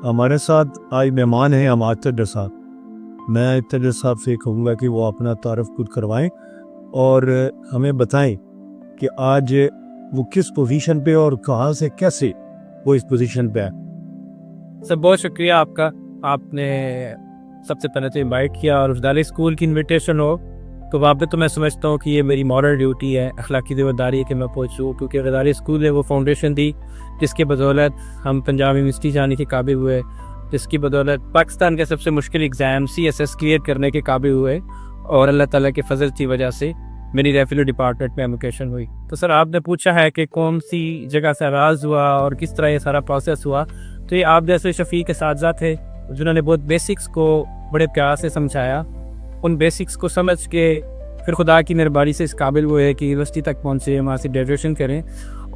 ہمارے ساتھ آج مہمان ہیں اماد تجر صاحب۔ میں تجر صاحب سے کہوں گا کہ وہ اپنا تعارف خود کروائیں اور ہمیں بتائیں کہ آج وہ کس پوزیشن پہ اور کہاں سے کیسے وہ اس پوزیشن پہ ہے۔ سر بہت شکریہ آپ کا، آپ نے سب سے پہلے تو انوائٹ کیا اور افضالی اسکول کی انویٹیشن ہو تو وہاں پہ تو میں سمجھتا ہوں کہ یہ میری مورل ڈیوٹی ہے، اخلاقی ذمہ داری ہے کہ میں پہنچوں، کیونکہ غزالی اسکول نے وہ فاؤنڈیشن دی جس کی بدولت ہم پنجاب یونیورسٹی جانے کے قابل ہوئے، جس کی بدولت پاکستان کے سب سے مشکل ایگزام CSS کلیئر کرنے کے قابل ہوئے، اور اللہ تعالیٰ کے فضل کی وجہ سے میری ریفیلو ڈپارٹمنٹ میں ایموکیشن ہوئی۔ تو سر آپ نے پوچھا ہے کہ کون سی جگہ سے آغاز ہوا اور کس طرح یہ سارا پروسیس ہوا، تو یہ آپ جیسے شفیق اساتذہ تھے جنہوں نے بہت بیسکس کو بڑے پیار سے سمجھایا، ان بیسکس کو سمجھ کے پھر خدا کی مہربانی سے اس قابل ہوئے کہ یونیورسٹی تک پہنچے، وہاں سے گریجویشن کریں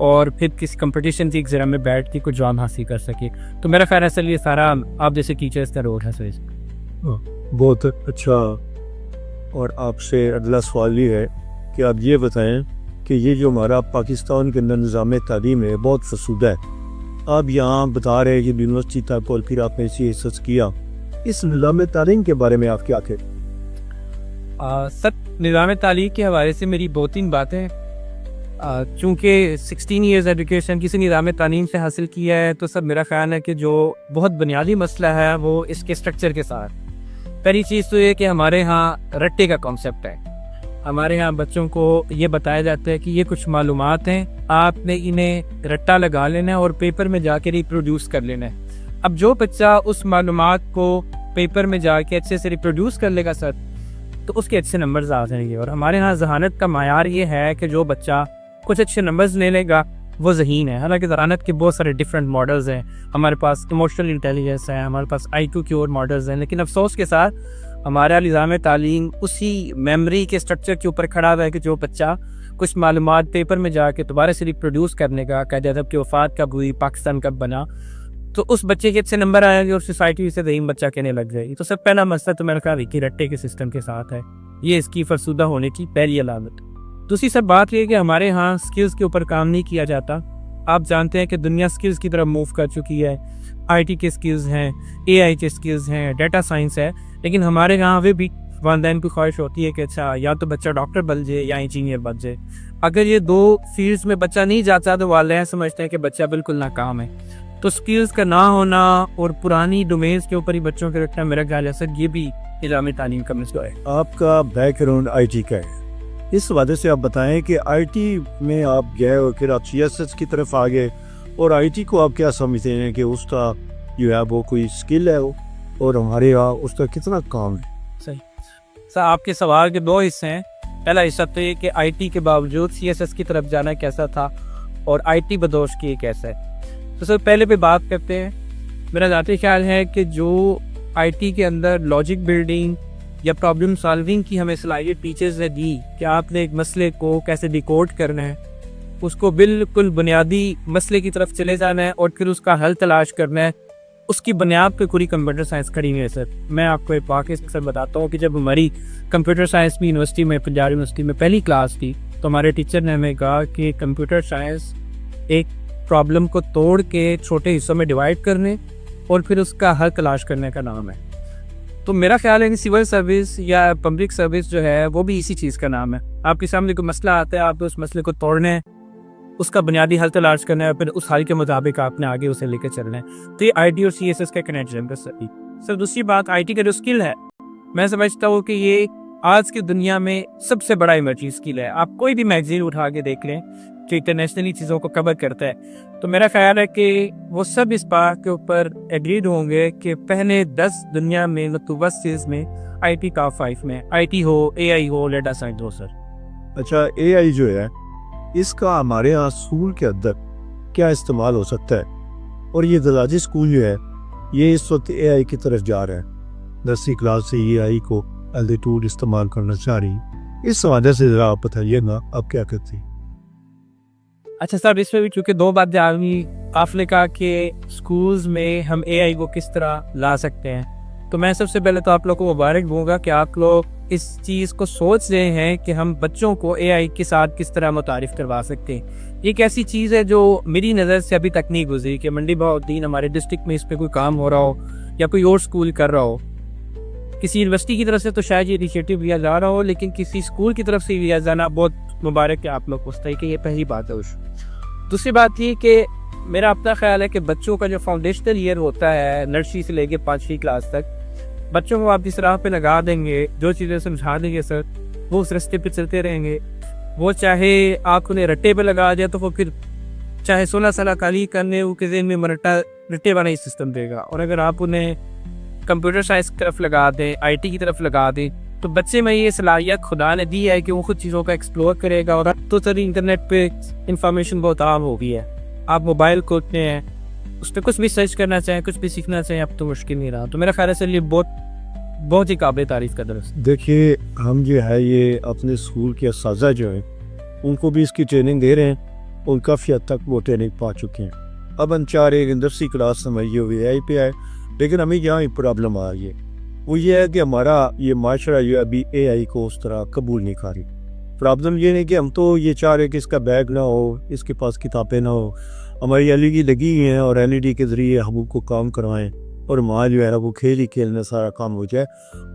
اور پھر کسی کمپٹیشن کی ایگزام میں بیٹھ کے کچھ جام حاصل کر سکے۔ تو میرا خیال ہے سر یہ سارا آپ جیسے ٹیچرز کا رول ہے سر۔ بہت اچھا، اور آپ سے اگلا سوال یہ ہے کہ آپ یہ بتائیں کہ یہ جو ہمارا پاکستان کے اندر نظام تعلیم ہے بہت فسودہ ہے، آپ یہاں بتا رہے ہیں کہ یونیورسٹی تک اور پھر آپ نے اسی حصص کیا، اس نظام تعلیم کے بارے میں آپ کیا کہتے ہیں؟ سر نظام تعلیم کے حوالے سے میری دو تین باتیں، چونکہ 16 ایئرز ایجوکیشن کسی نظام تعلیم سے حاصل کیا ہے، تو سر میرا خیال ہے کہ جو بہت بنیادی مسئلہ ہے وہ اس کے اسٹرکچر کے ساتھ۔ پہلی چیز تو یہ کہ ہمارے ہاں رٹے کا کانسیپٹ ہے، ہمارے ہاں بچوں کو یہ بتایا جاتا ہے کہ یہ کچھ معلومات ہیں، آپ نے انہیں رٹا لگا لینا ہے اور پیپر میں جا کے ریپروڈیوس کر لینا ہے۔ اب جو بچہ اس معلومات کو پیپر میں جا کے اچھے سے ریپروڈیوس کر لے گا سر، تو اس کے اچھے نمبرز آ جائیں گے۔ اور ہمارے ہاں ذہانت کا معیار یہ ہے کہ جو بچہ کچھ اچھے نمبرز لے لے گا وہ ذہین ہے۔ حالانکہ ذہانت کے بہت سارے ڈفرینٹ ماڈلز ہیں، ہمارے پاس ایموشنل انٹیلیجنس ہے، ہمارے پاس IQ کے اور ماڈلز ہیں، لیکن افسوس کے ساتھ ہمارا نظام تعلیم اسی میموری کے اسٹرکچر کے اوپر کھڑا ہوا ہے کہ جو بچہ کچھ معلومات پیپر میں جا کے دوبارہ سے ریپروڈیوس کرنے کا، قائد اعظم کی وفات کب ہوئی، پاکستان کب بنا، تو اس بچے کے اچھے نمبر آئیں گے اور سوسائٹی سے ذہین بچہ کہنے لگ جائے گی۔ تو سب پہلا مسئلہ تو میرا خیال ہے کہ رٹے کے سسٹم کے ساتھ ہے، یہ اس کی فرسودہ ہونے کی پہلی علامت۔ دوسری سب بات یہ کہ ہمارے ہاں سکلز کے اوپر کام نہیں کیا جاتا۔ آپ جانتے ہیں کہ دنیا سکلز کی طرف موو کر چکی ہے، IT کے سکلز ہیں، AI کے سکلز ہیں، ڈیٹا سائنس ہے، لیکن ہمارے یہاں وہ بھی والدین کی خواہش ہوتی ہے کہ اچھا یا تو بچہ ڈاکٹر بن جائے یا انجینئر بن جائے۔ اگر یہ دو فیلڈز میں بچہ نہیں جاتا تو والدین سمجھتے ہیں کہ بچہ بالکل ناکام ہے۔ تو سکلز کا نہ ہونا اور پرانی ڈومینز کے اوپر ہی بچوں کے رکھنا میرا خیال ہے سر یہ بھی نظام تعلیم کا مسئلہ ہے۔ آپ کا بیک گراؤنڈ IT کا ہے، اس وجہ سے آپ بتائیں کہ IT میں آپ گئے اور پھر آپ CSS کی طرف آ گئے، اور IT کو آپ کیا سمجھتے ہیں کہ اس کا جو ہے وہ کوئی سکل ہے اور ہمارے یہاں اس کا کتنا کام ہے؟ صحیح سر، آپ کے سوال کے دو حصے ہیں۔ پہلا حصہ تو یہ کہ IT کے باوجود CSS کی طرف جانا کیسا تھا اور IT بدوش کی کیسا ہے۔ تو سر پہلے پہ بات کرتے ہیں۔ میرا ذاتی خیال ہے کہ جو IT کے اندر لاجک بلڈنگ یا پرابلم سالونگ کی ہمیں صلاحیت ٹیچرز نے دی کہ آپ نے ایک مسئلے کو کیسے ڈیکوڈ کرنا ہے، اس کو بالکل بنیادی مسئلے کی طرف چلے جانا ہے اور پھر اس کا حل تلاش کرنا ہے، اس کی بنیاد پہ پوری کمپیوٹر سائنس کھڑی ہوئی ہے سر۔ میں آپ کو ایک واقعہ سر بتاتا ہوں کہ جب ہماری کمپیوٹر سائنس میں یونیورسٹی میں پنجاب یونیورسٹی میں پہلی کلاس تھی تو ہمارے ٹیچر نے ہمیں کہا کہ کمپیوٹر سائنس ایک پرابلم کو توڑ کے چھوٹے حصوں میں ڈیوائڈ کرنے اور پھر اس کا حل تلاش کرنے کا نام ہے۔ تو میرا خیال ہے کہ سول سروس یا پبلک سروس جو ہے وہ بھی اسی چیز کا نام ہے۔ آپ کے سامنے کوئی مسئلہ آتا ہے، آپ اس مسئلے کو توڑنا ہے، اس کا بنیادی حل تلاش کرنا ہے، پھر اس حل کے مطابق آپ نے آگے اسے لے کے چلنا ہے۔ تو یہ IT اور CSS کا کنیکشن سر۔ دوسری بات IT کا جو اسکل ہے، میں سمجھتا ہوں کہ یہ آج کی دنیا میں سب سے بڑا ایمرجنگ اسکل ہے۔ آپ کوئی بھی میگزین اٹھا کے دیکھ لیں جو انٹرنیشنلی چیزوں کو کور کرتا ہے، تو میرا خیال ہے کہ وہ سب اس بات کے اوپر ایگریڈ ہوں گے کہ پہلے 10 دنیا میں مطلوبہ سکلز میں IT ٹاپ 5 میں، IT ہو، AI ہو، ڈیٹا سائنس ہو سر۔ اچھا AI جو ہے اس کا ہمارے ہاں اسکول کے اندر کیا استعمال ہو سکتا ہے؟ اور یہ دلاجی اسکول جو ہے یہ اس وقت AI کی طرف جا رہا ہے، 10ویں کلاس سے AI کو ایز اے ٹول استعمال کرنا چاہ رہی ہے، اس وجہ سے ذرا آپ بتائیے نا آپ کیا کرتی ہیں؟ اچھا صاحب، اس میں بھی چونکہ دو بات جاننی، آپ نے کہا کہ اسکولز میں ہم AI کو کس طرح لا سکتے ہیں، تو میں سب سے پہلے تو آپ لوگ کو مبارک دوں گا کہ آپ لوگ اس چیز کو سوچ رہے ہیں کہ ہم بچوں کو اے آئی کے ساتھ کس طرح متعارف کروا سکتے ہیں۔ یہ ایک ایسی چیز ہے جو میری نظر سے ابھی تک نہیں گزری کہ منڈی بہاؤالدین ہمارے ڈسٹرکٹ میں اس پہ کوئی کام ہو رہا ہو یا کوئی اور اسکول کر رہا ہو۔ کسی یونیورسٹی کی طرف سے تو شاید یہ انیشیٹو لیا جا رہا ہو، لیکن کسی اسکول کی طرف سے لیا جانا بہت مبارک ہے آپ لوگ کو، کہ یہ پہلی بات ہے۔ دوسری بات یہ کہ میرا اپنا خیال ہے کہ بچوں کا جو فاؤنڈیشنل ایئر ہوتا ہے نرسری سے لے کے 5ویں کلاس تک، بچوں کو آپ جس راہ پہ لگا دیں گے، جو چیزیں سمجھا دیں گے سر، وہ اس رستے پہ چلتے رہیں گے۔ وہ چاہے آپ انہیں رٹے پہ لگا دیں تو وہ پھر چاہے 16 سالہ کالی کرنے وہ کے ذہن میں رٹے والا ہی سسٹم دے گا۔ اور اگر آپ انہیں کمپیوٹر سائنس کی طرف لگا دیں، آئی ٹی کی طرف لگا دیں، تو بچے میں یہ صلاحیت خدا نے دی ہے کہ وہ خود چیزوں کا ایکسپلور کرے گا۔ اور اب تو سر انٹرنیٹ پہ انفارمیشن بہت عام ہو گئی ہے، آپ موبائل کھولتے ہیں، اس پہ کچھ بھی سرچ کرنا چاہیں، کچھ بھی سیکھنا چاہیں، اب تو مشکل نہیں رہا۔ تو میرا خیال ہے سر یہ بہت ہی قابل تعریف کا درس۔ دیکھیے ہم جو ہے یہ اپنے اسکول کے اساتذہ جو ہیں ان کو بھی اس کی ٹریننگ دے رہے ہیں، اور کافی حد تک وہ ٹریننگ پا چکے ہیں۔ اب ہم چاہ رہے ہیں انڈسٹری کلاس سمجھیے ہوئے اے آئی پہ آئے، لیکن ہمیں یہاں ایک پرابلم آ رہی ہے، وہ یہ ہے کہ ہمارا یہ معاشرہ جو ہے ابھی اے آئی کو اس طرح قبول نہیں کر رہی۔ پرابلم یہ نہیں کہ ہم تو یہ چاہ رہے ہیں کہ اس کا بیگ نہ ہو، اس کے پاس کتابیں نہ ہو، ہماری ایل ای ڈی لگی ہوئی ہیں اور ایل ای ڈی کے ذریعے ہم کو کام کروائیں، اور وہاں جو ہے وہ کھیل ہی کھیلنا سارا کام ہو جائے،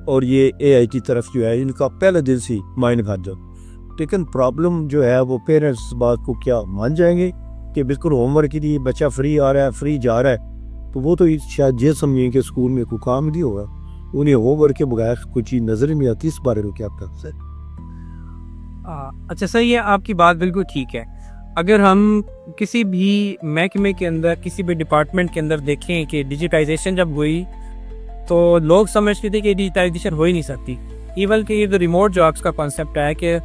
اور یہ اے آئی کی طرف جو ہے ان کا پہلے دن سے مائنڈ کر جائے۔ لیکن پرابلم جو ہے وہ پیرنٹس اس بات کو کیا مان جائیں گے کہ بالکل ہوم ورک کے لیے بچہ فری آ رہا ہے، فری جا رہا ہے، تو وہ تو شاید یہ سمجھیں کہ اسکول میں کوئی کام نہیں ہوگا، انہیں ہوم ورک کے بغیر کوئی چیز نظر ہی نہیں آتی۔ اس بارے میں کیا آپ ہے؟ اچھا صحیح ہے، آپ کی بات بالکل ٹھیک ہے۔ اگر ہم کسی بھی محکمے کے اندر، کسی بھی ڈپارٹمنٹ کے اندر دیکھیں کہ ڈیجیٹائزیشن جب ہوئی تو لوگ سمجھتے تھے کہ ڈیجیٹائزیشن ہو ہی نہیں سکتی۔ ایون کہ یہ جو ریموٹ جابس کا کانسیپٹ ہے کہ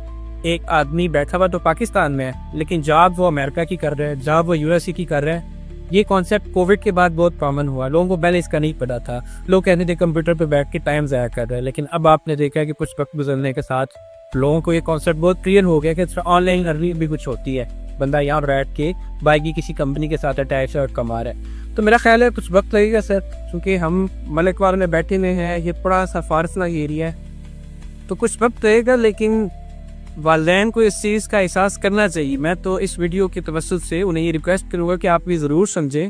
ایک آدمی بیٹھا ہوا تو پاکستان میں ہے لیکن جاب وہ امریکہ کی کر رہا ہے، جاب وہ یو ایس اے کی کر رہا ہے، یہ کانسیپٹ کووڈ کے بعد بہت کامن ہوا۔ لوگوں کو پہلے اس کا نہیں پتا تھا، لوگ کہتے تھے کمپیوٹر پہ بیٹھ کے ٹائم ضائع کر رہے ہیں، لیکن اب آپ نے دیکھا کہ کچھ وقت گزرنے کے ساتھ لوگوں کو یہ کانسیپٹ بہت کلیئر ہو گیا کہ آن لائن ارننگ بھی کچھ ہوتی ہے، بندہ یہاں بیٹھ کے باقی کسی کمپنی کے ساتھ اٹیچ اور کما رہا ہے۔ تو میرا خیال ہے کچھ وقت لگے گا سر، کیونکہ ہم ملک وال میں بیٹھے ہوئے ہیں، یہ بڑا سا فارسلہ ایریا ہے، تو کچھ وقت لگے گا، لیکن والدین کو اس چیز کا احساس کرنا چاہیے۔ میں تو اس ویڈیو کے توسط سے انہیں یہ ریکویسٹ کروں گا کہ آپ بھی ضرور سمجھیں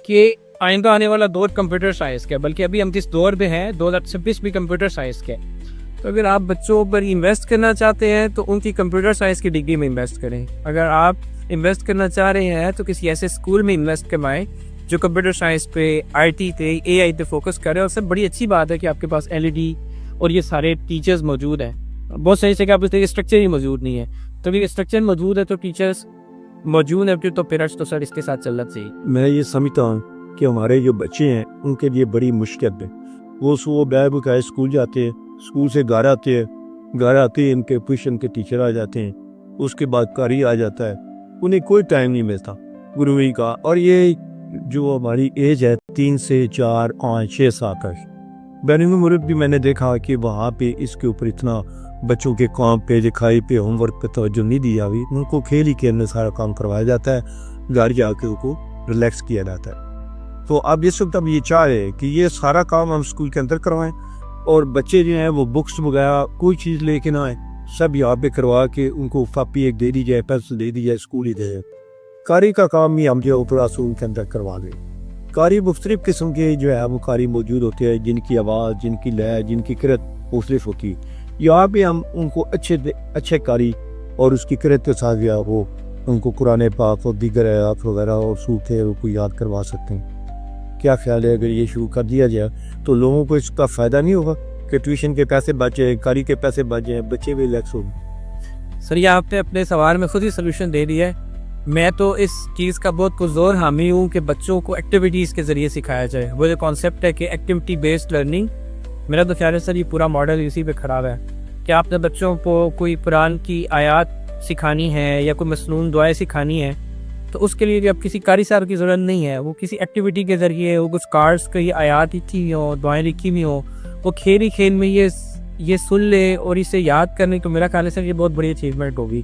کہ آئندہ آنے والا دور کمپیوٹر سائنس کا ہے، بلکہ ابھی ہم جس دور میں ہیں 2026 بھی کمپیوٹر سائنس کا ہے۔ تو اگر آپ بچوں پر انویسٹ کرنا چاہتے ہیں تو ان کی کمپیوٹر سائنس کی ڈگری میں انویسٹ کریں۔ اگر آپ انویسٹ کرنا چاہ رہے ہیں تو کسی ایسے اسکول میں انویسٹ کروائیں جو کمپیوٹر سائنس پہ، آئی ٹی پہ، اے آئی پہ فوکس کرے۔ اور سب بڑی اچھی بات ہے کہ آپ کے پاس ایل ای ڈی اور یہ سارے ٹیچرز موجود ہیں۔ بہت صحیح سے کہ آپ اس طرح اسٹرکچر ہی موجود نہیں ہے، تو اگر اسٹرکچر موجود ہے تو ٹیچرز موجود ہیں، تو پیرنٹس تو سر اس کے ساتھ چلنا چاہیے۔ میں یہ سمجھتا ہوں کہ ہمارے جو بچے ہیں ان کے لیے بڑی مشکل ہے، وہ صبح بیگ اٹھائے اسکول جاتے ہیں، اسکول سے گھر آتے ہیں، گھر آتے ان کے ٹیوشن کے ٹیچر آ جاتے ہیں، اس کے بعد قاری آ جاتا ہے، انہیں کوئی ٹائم نہیں ملتا گروہی کا۔ اور یہ جو ہماری ایج ہے 3 سے 4 5 6 سال کا، بیرونی ملک بھی میں نے دیکھا کہ وہاں پہ اس کے اوپر اتنا بچوں کے کام پہ، لکھائی پہ، ہوم ورک پہ توجہ نہیں دی جاتی، ان کو کھیل ہی کھیل میں سارا کام کروایا جاتا ہے، گھر جا کے ان کو ریلیکس کیا جاتا ہے۔ تو اب اس وقت اب یہ چاہ رہے کہ یہ سارا کام ہم اسکول کے اندر کروائیں، اور بچے جو ہیں وہ بکس وغیرہ کوئی چیز لے کے نہ آئیں، سب یہاں پہ کروا کے ان کو کاپی ایک دے دی جائے، پینسل دے دی جائے، اسکول ہی دے جائے۔ قاری کا کام بھی ہم جو اوپر اسکول کے اندر کروا دیں۔ قاری مختلف قسم کے جو ہے وہ قاری موجود ہوتے ہیں، جن کی آواز، جن کی لے، جن کی قرت مختلف ہوتی ہے۔ یہاں پہ ہم ان کو اچھے قاری اور اس کی قرت کے ساتھ جو وہ ان کو قرآن پاک اور دیگر آیات وغیرہ اور سورتیں ان کو یاد کروا سکتے ہیں۔ کیا خیال ہے اگر یہ شروع کر دیا جائے تو لوگوں کو اس کا فائدہ نہیں ہوگا کہ ٹیوشن کے پیسے بچ جائیں، قاری کے پیسے بچ جائیں، بچے بھی ریلیکس ہوں گے؟ سر یہ آپ نے اپنے سوال میں خود ہی سلوشن دے دیا ہے۔ میں تو اس چیز کا بہت پرزور حامی ہوں کہ بچوں کو ایکٹیویٹیز کے ذریعے سکھایا جائے۔ وہ جو کانسیپٹ ہے کہ ایکٹیویٹی بیسڈ لرننگ، میرا تو خیال ہے سر یہ پورا ماڈل اسی پہ کھڑا ہے کہ آپ نے بچوں کو کوئی قرآن کی آیات سکھانی ہے یا کوئی مسنون دعائیں سکھانی ہے تو اس کے لیے اب کسی قاری صاحب کی ضرورت نہیں ہے، وہ کسی ایکٹیویٹی کے ذریعے وہ کچھ کارڈس کی آیات لکھی ہوئی ہوں، دعائیں لکھی ہوئی ہوں، وہ کھیل ہی کھیل میں یہ سن لے اور اسے یاد کرنے، تو میرا خیال ہے سر یہ بہت بڑی اچیومنٹ ہوگی۔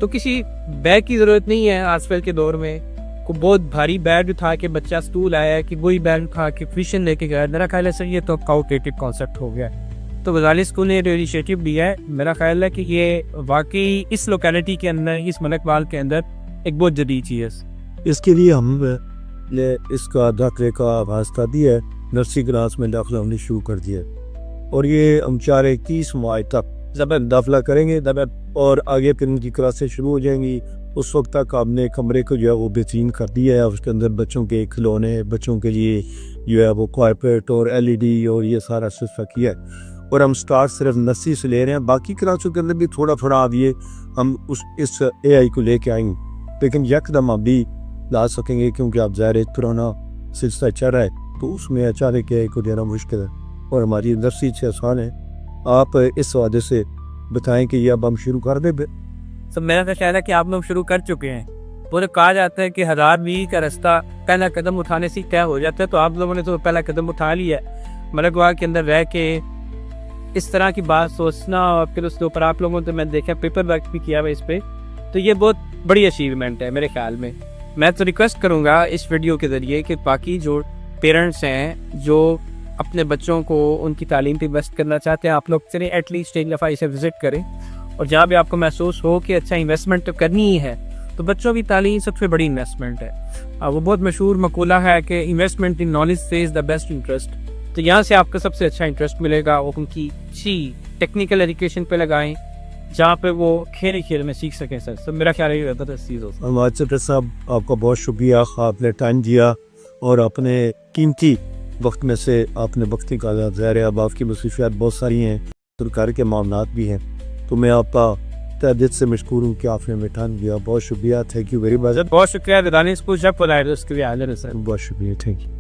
تو کسی بیگ کی ضرورت نہیں ہے آج کل کے دور میں، کوئی بہت بھاری بیگ اٹھا کے بچہ اسکول آیا ہے کہ وہی بیگ اٹھا کے ٹیوشن لے کے گیا، میرا خیال ہے سر یہ تو آؤٹ ڈیٹڈ کانسیپٹ ہو گیا ہے۔ تو غزالی اسکول نے جو انیشیٹو لیا ہے میرا خیال ہے کہ یہ واقعی اس لوکیلٹی کے اندر اس ملک وال کے اندر ایک بہت جدید چیز ہے. اس کے لیے ہم نے اس کا داخلے کا آغاز کر دیا ہے. نرسری کلاس میں داخلہ ہم نے شروع کر دیا ہے اور یہ ہم 30 ماہ تک داخلہ کریں گے اور آگے پھر ان کی کلاسیں شروع ہو جائیں گی. اس وقت تک آپ نے کمرے کو جو ہے وہ بہترین کر دیا ہے. اس کے اندر بچوں کے کھلونے، بچوں کے لیے جو ہے وہ کارپیٹ اور LED اور یہ سارا سسٹم کیا ہے. اور ہم سٹارٹ صرف نرسری سے لے رہے ہیں. باقی کلاسوں کے اندر بھی تھوڑا تھوڑا آپ یہ ہم اس AI کو لے کے آئیں گے، لیکن یکدم آپ بھی لا سکیں گے کیونکہ آپ ظاہر ایک پرانا سلسلہ چل رہا ہے تو اس میں اچانک AI کو دینا مشکل ہے اور ہماری نرسری سے آسان ہے. آپ اس وعدے سے بتائیں کہ یہ اب ہم شروع کر دیں. تو میرا تو خیال ہے کہ آپ لوگ شروع کر چکے ہیں. وہ تو کہا جاتا ہے کہ 1000 میل کا راستہ پہلا قدم اٹھانے سے طے ہو جاتا ہے. تو آپ لوگوں نے تو پہلا قدم اٹھا لیا ہے. ملک وال کے اندر رہ کے اس طرح کی بات سوچنا اور پھر اس کے اوپر آپ لوگوں نے میں دیکھا پیپر ورک بھی کیا ہوا اس پہ، تو یہ بہت بڑی اچیومنٹ ہے میرے خیال میں. میں تو ریکویسٹ کروں گا اس ویڈیو کے ذریعے کہ باقی جو پیرنٹس ہیں جو اپنے بچوں کو ان کی تعلیم پہ انویسٹ کرنا چاہتے ہیں، آپ لوگ چلیں ایٹ لیسٹ ایک دفعہ اسے وزٹ کریں اور جہاں بھی آپ کو محسوس ہو کہ اچھا انویسٹمنٹ تو کرنی ہی ہے تو بچوں کی تعلیم سب سے بڑی انویسٹمنٹ ہے. وہ بہت مشہور مقولہ ہے کہ انویسٹمنٹ ان نالج سے از دا بیسٹ انٹرسٹ. تو یہاں سے آپ کو سب سے اچھا انٹرسٹ ملے گا. وہ ان کی اچھی ٹیکنیکل ایجوکیشن پہ لگائیں جہاں پہ وہ کھیل کھیل میں سیکھ سکیں. سر سب میرا خیال ہے یہ زیادہ چیز ہو. ماجد صاحب آپ کا بہت شکریہ، آپ نے ٹائم دیا اور اپنے قیمتی وقت میں سے آپ نے وقت نکالا. ظاہر ہے اب آپ کی مصروفیات بہت ساری ہیں، سرکار کے معاملات بھی ہیں، تو میں آپ کا تہ دل سے مشکور ہوں کہ آپ نے ہمیں ٹائم دیا. بہت شکریہ. Thank you very much. بہت شکریہ. غزالی اسکول جب بلائے اس کے لیے حاضر ہے سر. بہت شکریہ. Thank you.